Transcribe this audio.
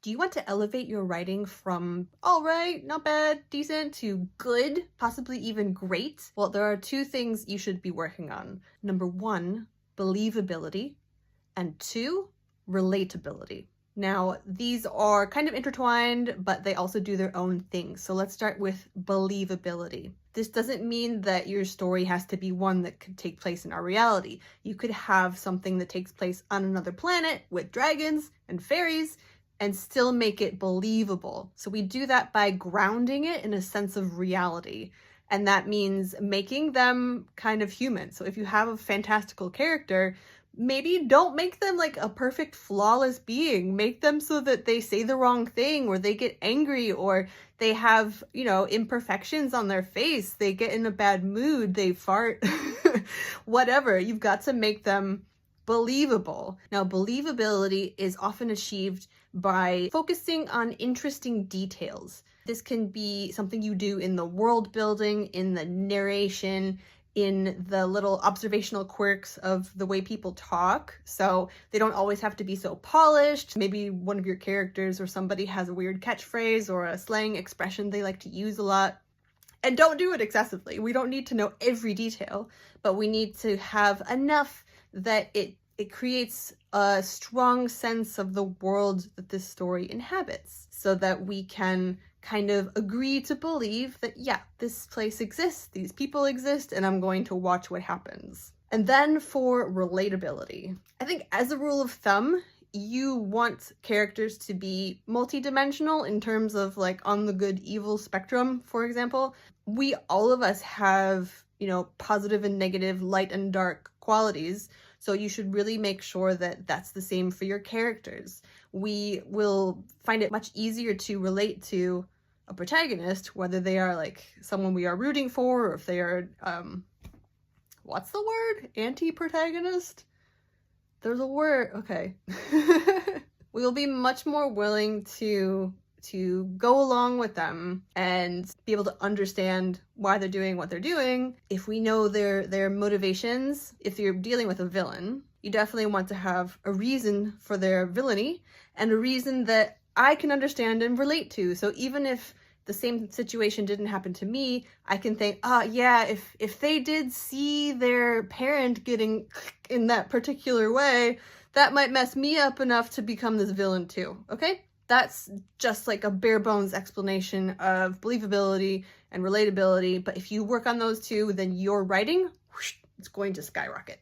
Do you want to elevate your writing from all right, not bad, decent to good, possibly even great? Well, there are two things you should be working on. Number one, believability, and two, relatability. Now, these are kind of intertwined, but they also do their own thing. So let's start with believability. This doesn't mean that your story has to be one that could take place in our reality. You could have something that takes place on another planet with dragons and fairies and still make it believable. So we do that by grounding it in a sense of reality. And that means making them kind of human. So if you have a fantastical character, maybe don't make them like a perfect flawless being. Make them so that they say the wrong thing, or they get angry, or they have, imperfections on their face. They get in a bad mood, they fart, whatever. You've got to make them believable. Now, believability is often achieved by focusing on interesting details. This can be something you do in the world building, in the narration, in the little observational quirks of the way people talk. So they don't always have to be so polished. Maybe one of your characters or somebody has a weird catchphrase or a slang expression they like to use a lot. And don't do it excessively. We don't need to know every detail, but we need to have enough that it creates a strong sense of the world that this story inhabits, so that we can kind of agree to believe that, yeah, this place exists, these people exist, and I'm going to watch what happens. And then for relatability, I think as a rule of thumb, you want characters to be multidimensional in terms of like on the good evil spectrum, for example. All of us have, positive and negative, light and dark qualities. So you should really make sure that that's the same for your characters. We will find it much easier to relate to a protagonist, whether they are like someone we are rooting for, or if they are, what's the word? Anti-protagonist? There's a word, okay. We will be much more willing to go along with them and be able to understand why they're doing what they're doing if we know their motivations. If you're dealing with a villain, you definitely want to have a reason for their villainy and a reason that I can understand and relate to. So even if the same situation didn't happen to me, I can think, yeah, if they did see their parent getting in that particular way, that might mess me up enough to become this villain too, okay? That's just like a bare bones explanation of believability and relatability. But if you work on those two, then your writing, whoosh, it's going to skyrocket.